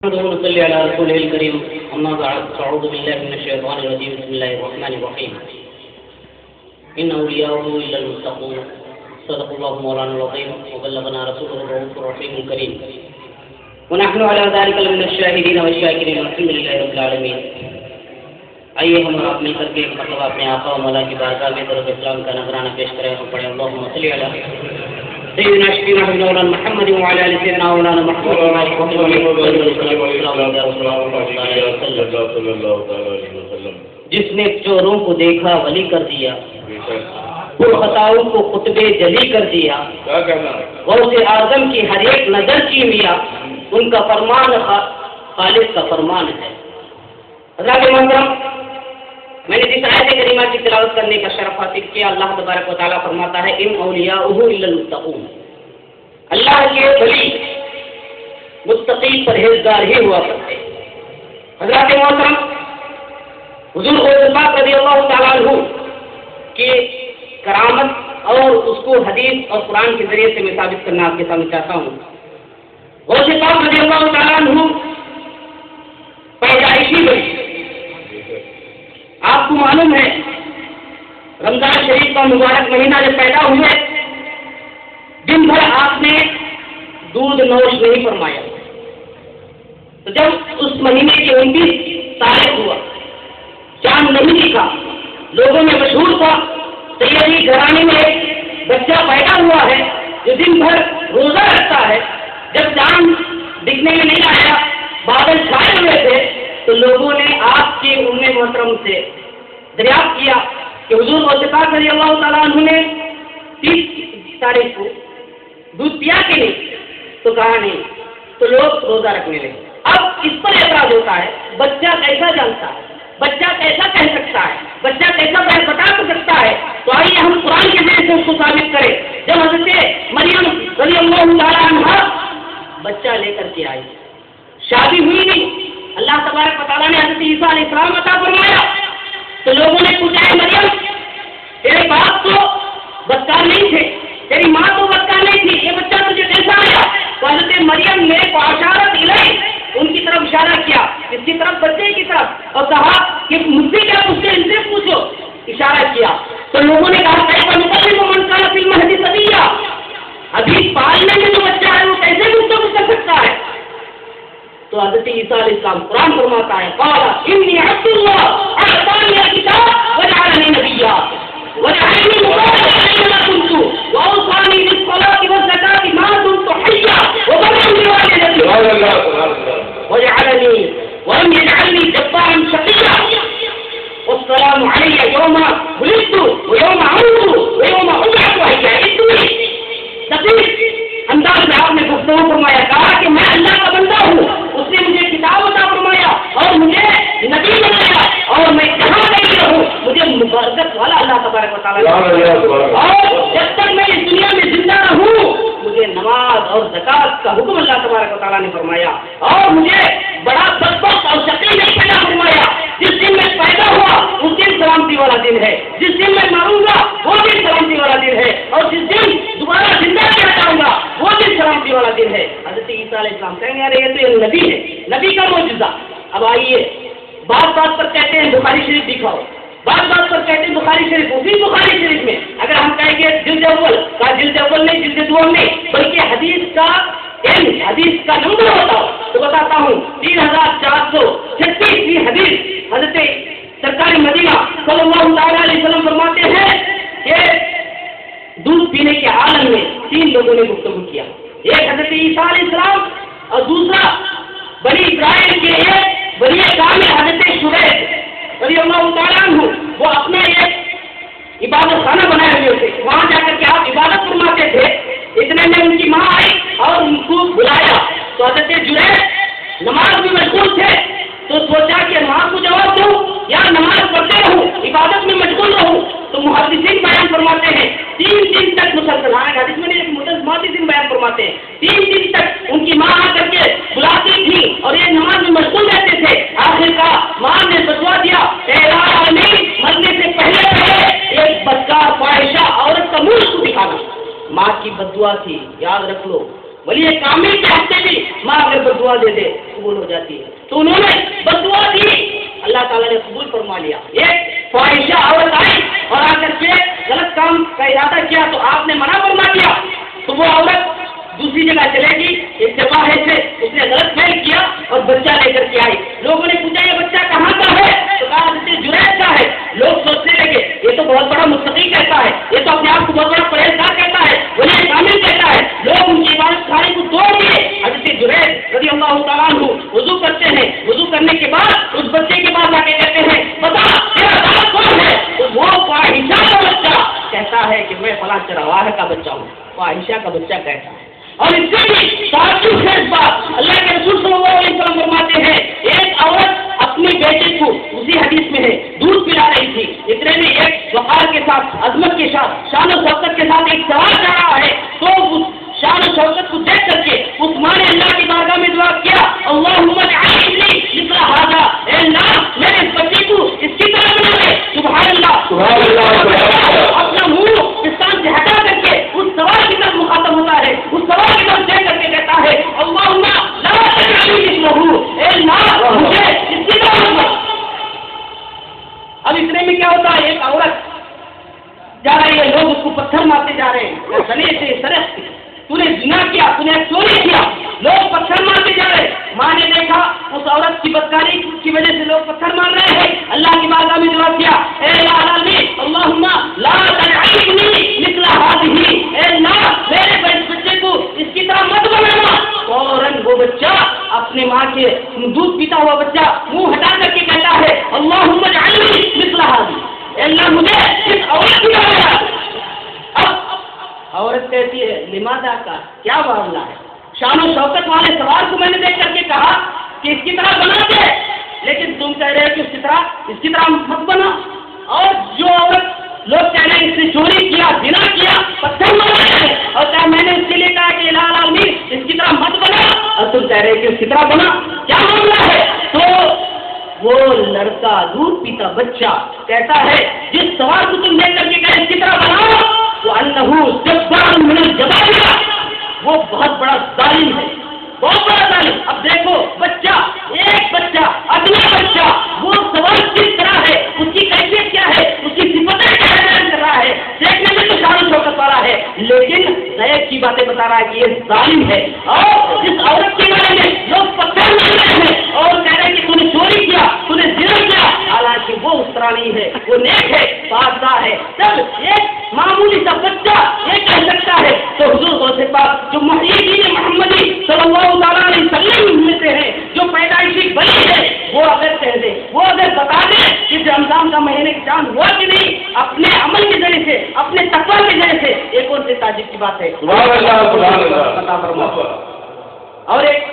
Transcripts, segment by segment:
صلی علی رسول الکریم اما بعد اعوذ باللہ من الشیطان الرجیم بسم اللہ الرحمن الرحیم ان اولیاءه الا المتقون صدق اللہ مولانا العظیم وبلغنا رسوله الرؤوف الرحیم الکریم ونحن على ذلك من الشاہدین والشاکرین والحمد للہ رب العالمین۔ آئیے ہم آپ مل کر کے ایک مرتبہ اپنے آقا و مولا کی بارگاہ میں درود اسلام کا نذرانہ پیش کریں اور پڑھیں اللہم صلی علی سيدنا شفيعنا مولانا محمد وعلى آل سيدنا مولانا محمد جس نے چوروں کو دیکھا ولی کر دیا، خطاؤں کو خطبے جلی کر دیا، غوث اعظم کی ہر ایک نظر چیمیا، ان کا فرمان خالق کا فرمان ہے۔ حضرات محترم، میں نے جس آیت کریمہ کی تلاوت کرنے کا شرف حاصل کیا، اللہ تبارک و تعالیٰ فرماتا ہے ان اولیاءہ الا المتقون، اللہ کے ولی متقی پرہیزگار ہی ہوا کرتے۔ حضرات محترم، حضور غوث پاک رضی اللہ تعالیٰ عنہ کی کرامت اور اس کو حدیث اور قرآن کے ذریعے سے میں ثابت کرنا آپ کے سامنے چاہتا ہوں۔ غوث پاک رضی اللہ تعالیٰ عنہ پیدائشی ولی، آپ کو معلوم ہے رمضان شریف کا مبارک مہینہ جب پیدا ہوئے، دن بھر آپ نے دودھ نوش نہیں فرمایا، تو جب اس مہینے کی 29 تاریخ ہوا، چاند نہیں دکھا، لوگوں میں مشہور تھا سیدی گھرانے میں ایک بچہ پیدا ہوا ہے جو دن بھر روزہ رکھتا ہے۔ جب چاند دکھنے میں نہیں آیا، بادل چھائے ہوئے تھے، تو لوگوں نے آپ کی ام محترم سے دریافت کیا کہ حضور غوث پاک رضی اللہ تعالیٰ عنہ نے 30 تاریخ کو دودھ پیا کہ نہیں؟ تو کہا نہیں، تو لوگ روزہ رکھنے لگے۔ اب اس پر اعتراض ہوتا ہے، بچہ کیسا جانتا ہے، بچہ کیسا کہہ سکتا ہے، بچہ کیسا بتا سکتا ہے؟ تو آئیے ہم قرآن کے ذریعے سے اس کو ثابت کریں۔ جب حضرت مریم رضی اللہ تعالیٰ عنہ بچہ لے کر کے آئی، شادی ہوئی نہیں، اللہ تبارک و تعالیٰ نے حضرت عیسیٰ علیہ السلام عطا فرمایا، تو لوگوں نے پوچھا ہے مریم تیرے باپ تو بدکار نہیں تھے، تیری ماں تو بدکار نہیں تھی، یہ بچہ تجھے کیسا آیا؟ تو حضرت مریم نے اشارت الیہ، ان کی طرف اشارہ کیا، اس کی طرف بچے کی طرف، اور کہا کہ مجھ سے کیا پوچھتے، ان سے پوچھو، اشارہ کیا۔ تو لوگوں نے کہا کیسا نکلم من کان فی المہد صبیا، ابھی پالنے میں جو بچہ ہے وہ کیسے گفتگو کر سکتا ہے؟ تو حضرت عیسیٰ علیہ السلام قرآن فرماتا ہے قال انی عبد اللہ اعطانی الکتاب وجعلنی نبیا وجعلنی مبارکا اینما کنت واوصانی بالصلاة والزکاة ما دمت حیا وبرا بوالدتی وجعلنی ولم یجعلنی جبارا شقیا والسلام علی یوم ولدت ویوم اموت ویوم ابعث حیا۔ اتنی دقیق انداز میں آپ نے گفتگو فرمایا، کہا کہ میں اللہ کا بندہ ہوں، اس نے مجھے کتاب عطا فرمایا اور مجھے نبی بنایا، اور میں جہاں کہیں رہوں مجھے مبارکت والا اللہ تبارک و تعالیٰ، اور جب تک میں اس دنیا میں زندہ رہوں مجھے نماز اور زکات کا حکم اللہ تبارک و تعالیٰ نے فرمایا، اور مجھے بڑا بدبخت اور شقی نہیں پیدا فرمایا۔ جس دن میں پیدا ہوا اس دن سلامتی والا دن ہے، جس دن میں مروں گا وہ دن سلامتی والا دن ہے، اور جس دن دوبارہ زندہ کیا جاؤں گا وہ دن سلامتی والا دن ہے۔ حضرت عیسیٰ علیہ السلام کہیں گے یہ تو یہ نبی ہے، نبی کا معجزہ۔ اب آئیے بات بات پر کہتے ہیں بخاری شریف دکھاؤ، بات بات پر کہتے ہیں بخاری شریف، اسی بخاری شریف میں اگر ہم کہیں گے جلد اول کا، جلد اول نہیں، جلد دوم نہیں، بلکہ حدیث کا نمبر بتاؤ تو بتاتا ہوں 3436 حدیث۔ حضرت سرکار مدینہ صلی اللہ تعالیٰ علیہ وسلم فرماتے ہیں کہ دودھ پینے کے عالم میں 3 لوگوں نے گفتگو کیا، ایک حضرت عیسیٰ علیہ السلام اور دوسرا بنی اسرائیل کے ایک بڑی کام حضرت شعیب رضی اللہ تعالیٰ عنہ، وہ اپنا ایک عبادت خانہ بنائے ہوئے تھے، وہاں جا کر کے آپ عبادت فرماتے تھے۔ اتنے میں ان کی ماں آئی اور ان کو بلایا، تو حضرت جنید نماز میں مشغول تھے، تو سوچا کہ ماں کو جواب دوں یا نماز پڑھتے رہوں، عبادت میں مشغول رہوں؟ تو محدثین بیان فرماتے ہیں 3 دن تک مسلسل، حدیث میں محدثین بیان فرماتے ہیں 3 دن تک ان کی ماں آ کر کے بلاتی تھی اور یہ نماز میں مشغول رہتے تھے۔ آخر کا ماں نے فتویٰ دیا اے العالمین، مرنے سے پہلے ایک بدکار فاحشہ عورت کا منہ کو دکھانا۔ ماں کی بددعا تھی، یاد رکھ لو، ولی کامل کے ہفتے بھی ماں اگر بدعا دے دے تو وہ قبول ہو جاتی ہے. تو انہوں نے بد دعا دی, اللہ تعالیٰ نے قبول فرما لیا. ایک فاحشہ عورت آئی اور آ کر کے غلط کام کا ارادہ کیا تو آپ نے منع فرما دیا, تو وہ عورت دوسری جگہ چلے گی. ایک جگہ سے اس نے غلط فیل کیا اور بچہ لے کر کے آئی. لوگوں نے پوچھا یہ بچہ کہاں کا ہے, تو کہا حضرت جنید کا ہے. لوگ سوچنے لگے یہ تو بہت بڑا متقی کہتا ہے, یہ تو اپنے آپ کو بہت بڑا پرہیزگار کہتا ہے, ولی کامل کہتا ہے. لوگ ان کی عبادت خانے کو توڑ دیے. حضرت جنید رضی اللہ تعالیٰ عنہ وضو کرتے ہیں, وضو کرنے کے بعد اس بچے کے پاس آ کے کہتے ہیں بتا تیرا باپ کون ہے, تو وہ فاحشہ کا بچہ کہتا ہے کہ میں فلاں چرواہے کا بچہ ہوں. فاحشہ کا بچہ کہتا ہے. اور اس سے بھی تعجب ہے اس بات, اللہ کے رسول صلی اللہ علیہ وسلم فرماتے ہیں ایک عورت اپنی بیٹی کو, اسی حدیث میں ہے, دودھ پلا رہی تھی. اتنے میں ایک وقار کے ساتھ, عظمت کے ساتھ, شان و شوکت کے ساتھ ایک سوال کر رہا ہے, تو اس شان و شوکت کو دیکھ کر کے اس ماں نے اللہ کی بارگاہ میں دعا کیا اللہم اجعلنی مثل ھذا, اے اللہ میرے اس بچے کو اس کی طرح بنا دے. سبحان اللہ, سبحان اللہ. اپنا منہ پستان سے ہٹا کر کے اس سوال کی طرف مخاطب ہوتا ہے, اس سوال کی طرف دیکھ کر کے کہتا ہے اللہم لا تجعلنی مثلہ, اے اللہ مجھے اس کی طرح بنا. اب اتنے میں کیا ہوتا ہے, ایک عورت جا رہی ہے, لوگ اس کو پتھر مارتے جا رہے ہیں, سنے سے سرخ تو نے زنا کیا, تو نے چوری کیا, لوگ پتھر مارتے جا رہے. ماں نے دیکھا اس عورت کی بدکاری کی وجہ سے لوگ پتھر مار رہے ہیں, اللہ کی بارگاہ میں دعا کیا اے العالمین اللہم لا تجعلنی مثل ھذہ, اے اللہ میرے بچے کو اس کی طرح مت بنانا. فوراً وہ بچہ اپنے ماں کے دودھ پیتا ہوا بچہ منہ ہٹا کر کے کہتا ہے اللہم اجعلنی مثل ھذہ, اے اللہ مجھے اس عورت کی طرح بنا. عورت کہتی ہے لماذا کا, کیا معاملہ ہے. شان و شوکت والے سوال کو میں نے دیکھ کر کے کہا کہ اس کی طرح بنا دے, لیکن تم کہہ رہے ہو کہ اس کی طرح مت بنا. اور جو عورت لوگ کہہ رہے ہیں اس نے چوری کیا, زنا کیا, پتھر مارا ہے, اور کیا میں نے اس کے لیے کہا کہ الہ العالمین اس کی طرح مت بنا, اور تم کہہ رہے کہ اس کی طرح بنا, کیا معاملہ ہے. تو وہ لڑکا دودھ پیتا بچہ کہتا ہے جس سوال کو تم دیکھ کر کے کہے اس کی طرح بناؤ, وہ انہو جبار من الجبابرہ, وہ بہت بڑا ظالم ہے, بہت بڑا ظالم. اب دیکھو بچہ, ایک بچہ, اگلا بچہ, وہ سوال کس طرح ہے, اس کی کیفیت کیا ہے, اس کی صفتیں کیا بیان کر رہا ہے. دیکھنے میں تو شان و شوکت والا ہے, لیکن غیب کی باتیں بتا رہا ہے کہ یہ ظالم ہے. اور اس عورت کے بارے میں لوگ پتھر مار رہے ہیں اور کہہ رہے ہیں کہ تو نے چوری کیا, تو نے زنا کیا, حالانکہ وہ اس طرح نہیں ہے, وہ نیک ہے, پاکزاہ ہے. تب ایک معمولی سا بچہ یہ کہہ سکتا ہے, تو حضور غوث پاک جو محیدین محمدی صلی اللہ تعالیٰ علیہ وسلم میں سے ہے, جو پیدائشی بنی ہے, وہ اگر کہہ دے, وہ اگر بتا دے کہ رمضان کا مہینے کی چاند ہوا کہ نہیں, اپنے عمل کے ذریعے سے, اپنے تقویٰ کے ذریعے سے, ایک اور سے تعجب کی بات ہے. اور ایک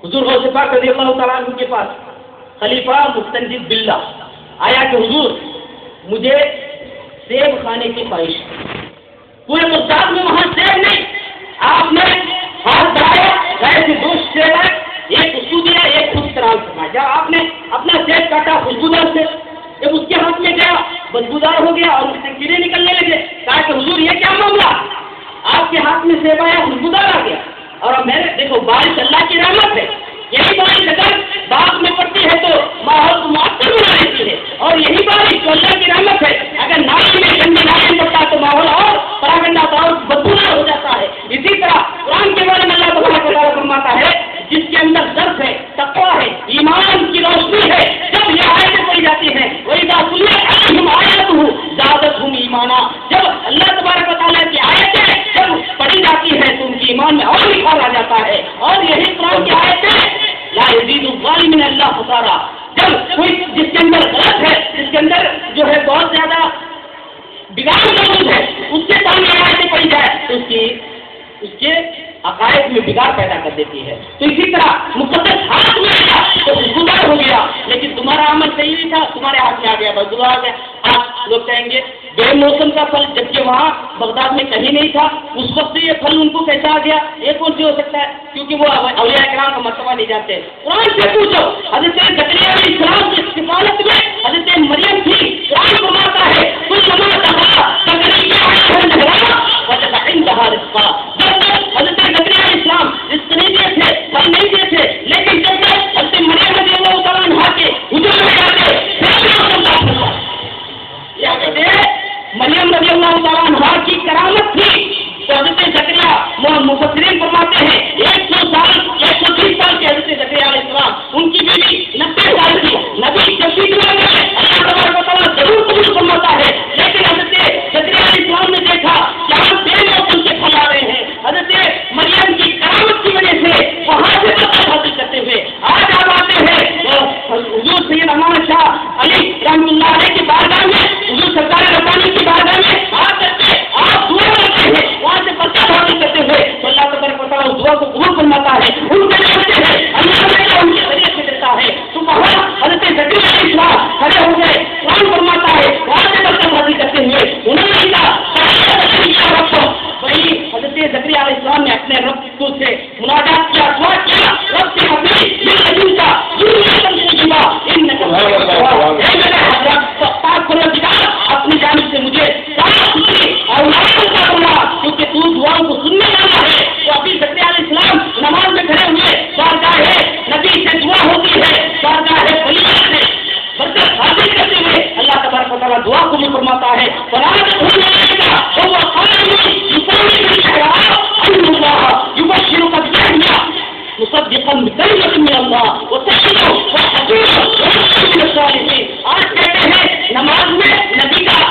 حضور غوث پاک رضی اللہ تعالیٰ عنہ کے پاس خلیفہ مستنجد باللہ آیا کہ حضور مجھے سیب کھانے کی خواہش ہے. پورے مستعد میں وہاں سیب نہیں, آپ نے ہاتھ بڑھایا, گھر سے دو سیب ہے, ایک اس کو دیا, ایک خود استعمال فرمایا. جب آپ نے اپنا سیب کاٹا خوشبودار سے, جب اس کے ہاتھ میں گیا بدبودار ہو گیا اور اس سے کیڑے نکلنے لگے, کہا کہ حضور یہ کیا معاملہ, آپ کے ہاتھ میں سیب آیا, خوشبودار آ گیا. اور میں نے دیکھو بارش اللہ کی رحمت ہے, یہی بارش اگر باغ میں پڑتی ہے تو ماحول کو معطر بنا دیتی ہے, اور یہی بارش جو اللہ کی رحمت ہے اگر نالی میں گندی نالی میں پڑتا ہے تو ماحول اور پراگندہ اور بدبودار ہو جاتا ہے. اسی طرح قرآن کے بارے میں اللہ تبارک و تعالیٰ فرماتا ہے جس کے اندر درد ہے, تقویٰ ہے, ایمان کی روشنی ہے, جب یہ آیتیں پڑھی جاتی ہیں وَإِذَا تُلِيَتْ عَلَيْهِمْ آيَاتُهُ زَادَتْهُمْ ایمانا, جب اللہ تبارک و تعالیٰ کی آیتیں جب پڑھی جاتی ہیں تو ان کے ایمان میں اور نکھار آ جاتا ہے. اور یہی قرآن کی آیتیں لا يزيد الظالمين الا خسارا, جب کوئی جس کے اندر غلط ہے, جس کے اندر جو ہے بہت زیادہ بگاڑ موجود ہے, اس سے سامنے آیتیں پڑھی جائے تو اس کے عقائد میں بگاڑ پیدا کر دیتی ہے. تو اسی طرح مقدس ہاتھ میں آیا تو گزار ہو گیا, لیکن تمہارا عمل صحیح نہیں تھا, تمہارے ہاتھ میں آ گیا, بس گزار گیا. آپ لوگ کہیں گے بے موسم کا پھل, جبکہ وہاں بغداد میں کہیں نہیں تھا, اس وقت یہ پھل ان کو کیسا آ گیا, یہ کون سی ہو سکتا ہے, کیونکہ وہ اولیاء کرام کا مرتبہ نہیں جانتے. قرآن سے پوچھو, حضرت زکریا علیہ السلام کی کفالت میں حضرت مریم تھی, قرآن فرماتا ہے حضرت زکریا علیہ السلام رزق نہیں دیے تھے, پھل نہیں دیے تھے, آج کہتے ہیں نماز میں نبی کا